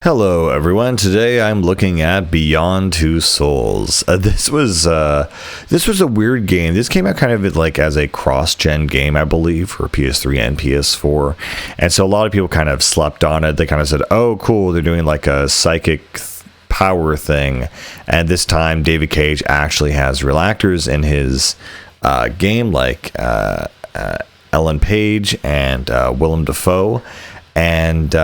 Hello, everyone. Today I'm looking at Beyond Two Souls. This was a weird game. This came out kind of like as a cross-gen game, I believe, for PS3 and PS4, and so a lot of people kind of slept on it. They kind of said, "Oh, cool, they're doing like a psychic power thing," and this time David Cage actually has real actors in his game, like Ellen Page and Willem Dafoe. And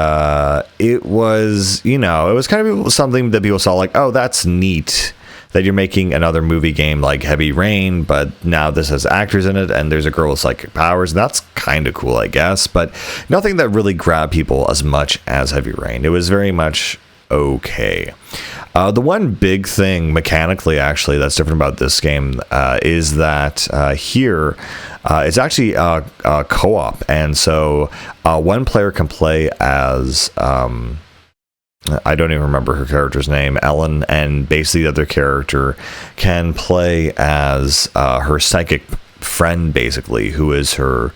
it was, it was kind of something that people saw like, oh, that's neat that you're making another movie game like Heavy Rain, but now this has actors in it and there's a girl with psychic powers. And that's kind of cool, I guess, but nothing that really grabbed people as much as Heavy Rain. It was very much okay. The one big thing mechanically, actually, that's different about this game is that here it's actually a co-op, and so one player can play as I don't even remember her character's name, Ellen, and basically the other character can play as her psychic friend, basically, who is her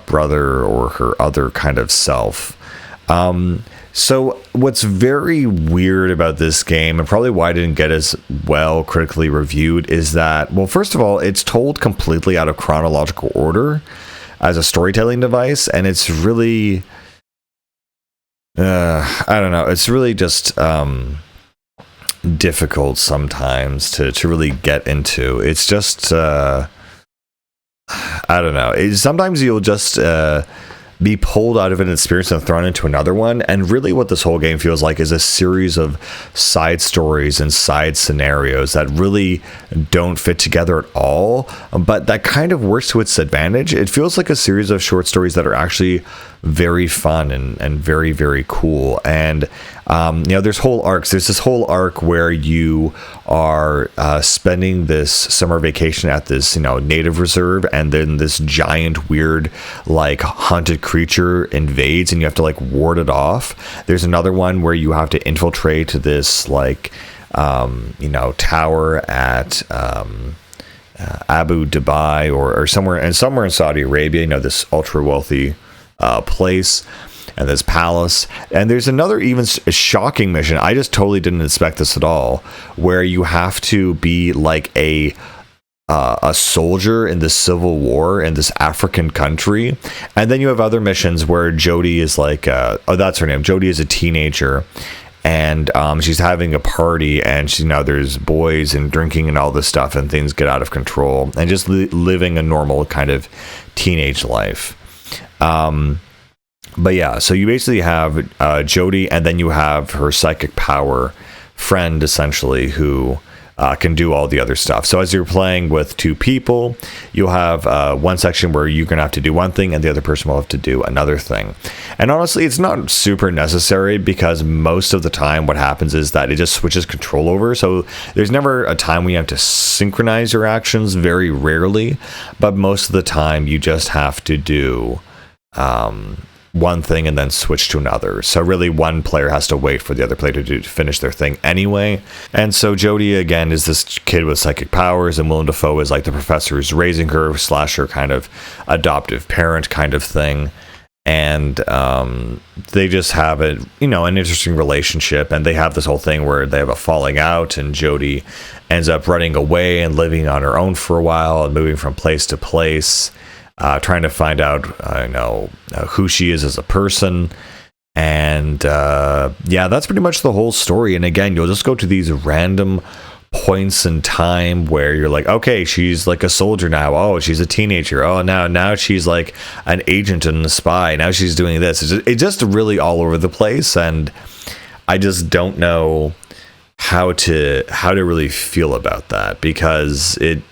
brother or her other kind of self. So what's very weird about this game, and probably why it didn't get as well critically reviewed, is that, well, first of all, it's told completely out of chronological order as a storytelling device, and it's really, I don't know, it's really just difficult sometimes to really get into. It's just, I don't know, sometimes you'll just be pulled out of an experience and thrown into another one, and really what this whole game feels like is a series of side stories and side scenarios that really don't fit together at all, but that kind of works to its advantage. It feels like a series of short stories that are actually very fun and very, very cool. And there's whole arcs. There's this whole arc where you are spending this summer vacation at this native reserve, and then this giant weird like haunted creature invades and you have to like ward it off. There's another one where you have to infiltrate this like tower at Abu Dhabi or somewhere in Saudi Arabia, this ultra wealthy place and this palace. And there's another even shocking mission. I just totally didn't expect this at all, where you have to be like a soldier in the Civil War in this African country. And then you have other missions where Jodie is like that's her name. Jodie is a teenager, and she's having a party, and there's boys and drinking and all this stuff, and things get out of control, and just living a normal kind of teenage life. But yeah, so you basically have Jodie, and then you have her psychic power friend, essentially, who can do all the other stuff. So as you're playing with two people, you'll have one section where you're going to have to do one thing and the other person will have to do another thing. And honestly, it's not super necessary, because most of the time what happens is that it just switches control over. So there's never a time when you have to synchronize your actions, very rarely, but most of the time you just have to do one thing and then switch to another. So really one player has to wait for the other player to finish their thing anyway. And so Jodie, again, is this kid with psychic powers, and Willem Dafoe is like the professor who's raising her / her kind of adoptive parent kind of thing. And they just have an interesting relationship, and they have this whole thing where they have a falling out, and Jodie ends up running away and living on her own for a while and moving from place to place, trying to find out, who she is as a person. And that's pretty much the whole story. And again, you'll just go to these random points in time where you're like, okay, she's like a soldier now. Oh, she's a teenager. Oh, now she's like an agent and a spy. Now she's doing this. It's just really all over the place. And I just don't know how to really feel about that, because it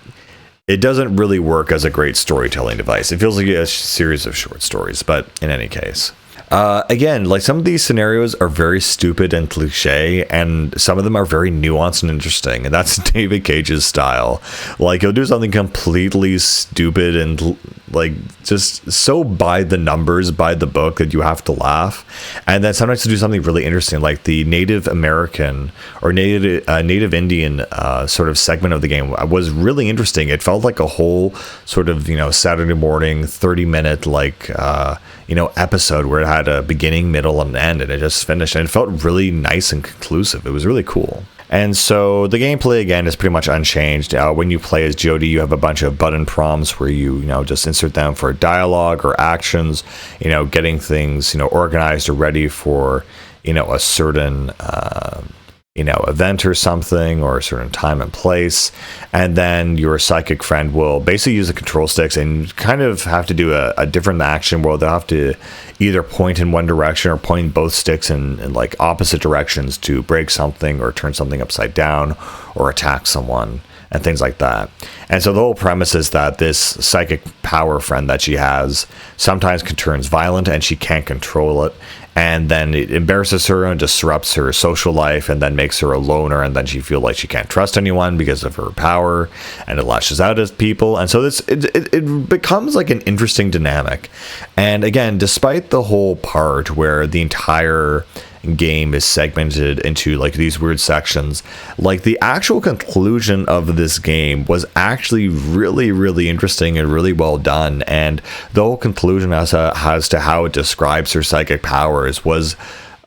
doesn't really work as a great storytelling device. It feels like a series of short stories, but in any case. Again, like some of these scenarios are very stupid and cliche, and some of them are very nuanced and interesting, and that's David Cage's style. Like, he'll do something completely stupid and like just so by the numbers, by the book, that you have to laugh. And then sometimes to do something really interesting, like the Native American or Native Indian sort of segment of the game was really interesting. It felt like a whole sort of Saturday morning 30-minute like episode where it had a beginning, middle, and end, and it just finished, and it felt really nice and conclusive. It was really cool. And so the gameplay, again, is pretty much unchanged. When you play as Jodie, you have a bunch of button prompts where you just insert them for dialogue or actions, getting things, organized or ready for, a certain, event or something, or a certain time and place. And then your psychic friend will basically use the control sticks and kind of have to do a different action where they'll have to either point in one direction or point both sticks in like opposite directions to break something or turn something upside down or attack someone and things like that. And so the whole premise is that this psychic power friend that she has sometimes turns violent and she can't control it. And then it embarrasses her and disrupts her social life and then makes her a loner. And then she feels like she can't trust anyone because of her power, and it lashes out at people. And so it becomes like an interesting dynamic. And again, despite the whole part where the entire game is segmented into like these weird sections, like the actual conclusion of this game was actually really, really interesting and really well done. And the whole conclusion as to how it describes her psychic powers was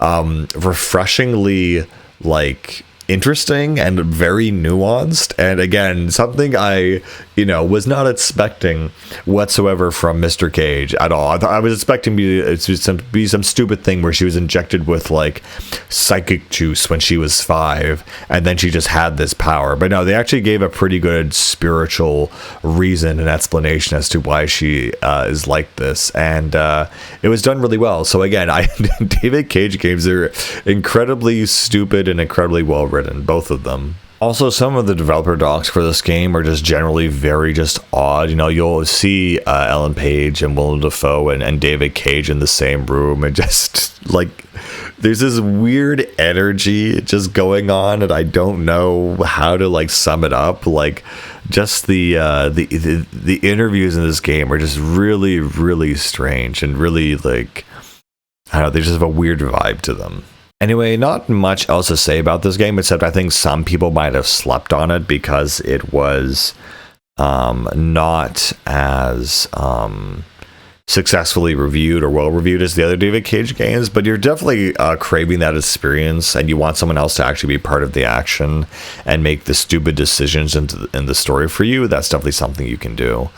refreshingly like interesting and very nuanced, and again, something I was not expecting whatsoever from Mr. Cage at all. I was expecting it to be some stupid thing where she was injected with like psychic juice when she was 5 and then she just had this power, but no, they actually gave a pretty good spiritual reason and explanation as to why she is like this, and it was done really well. So again, David Cage games are incredibly stupid and incredibly well written, both of them. Also, some of the developer docs for this game are just generally very just odd. You'll see Ellen Page and Willem Dafoe and David Cage in the same room, and just like there's this weird energy just going on, and I don't know how to like sum it up. Like just the interviews in this game are just really, really strange and really like, I don't know, they just have a weird vibe to them. Anyway, not much else to say about this game, except I think some people might have slept on it because it was not as successfully reviewed or well reviewed as the other David Cage games, but you're definitely craving that experience, and you want someone else to actually be part of the action and make the stupid decisions in the story for you. That's definitely something you can do.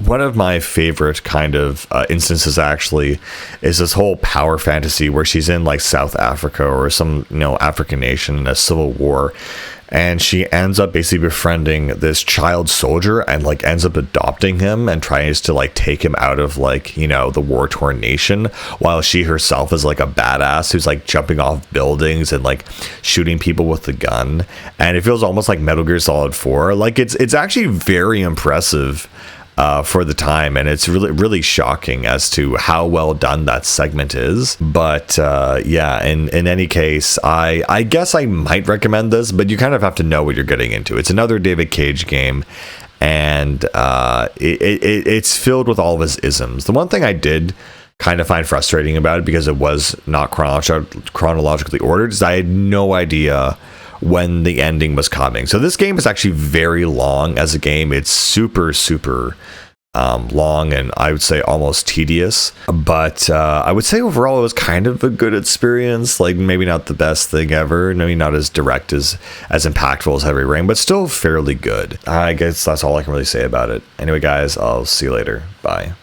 One of my favorite kind of instances actually is this whole power fantasy where she's in like South Africa or some African nation in a civil war, and she ends up basically befriending this child soldier and like ends up adopting him and tries to like take him out of like the war-torn nation, while she herself is like a badass who's like jumping off buildings and like shooting people with the gun, and it feels almost like Metal Gear Solid 4. Like it's actually very impressive for the time, and it's really, really shocking as to how well done that segment is. But yeah, in any case, I guess I might recommend this, but you kind of have to know what you're getting into. It's another David Cage game, and it's filled with all of his isms. The one thing I did kind of find frustrating about it, because it was not chronologically ordered, is I had no idea when the ending was coming. So this game is actually very long as a game. It's super, super long, and I would say almost tedious, but I would say overall it was kind of a good experience. Like maybe not the best thing ever, maybe not as direct as impactful as Heavy Rain, but still fairly good. I guess that's all I can really say about it. Anyway guys, I'll see you later. Bye.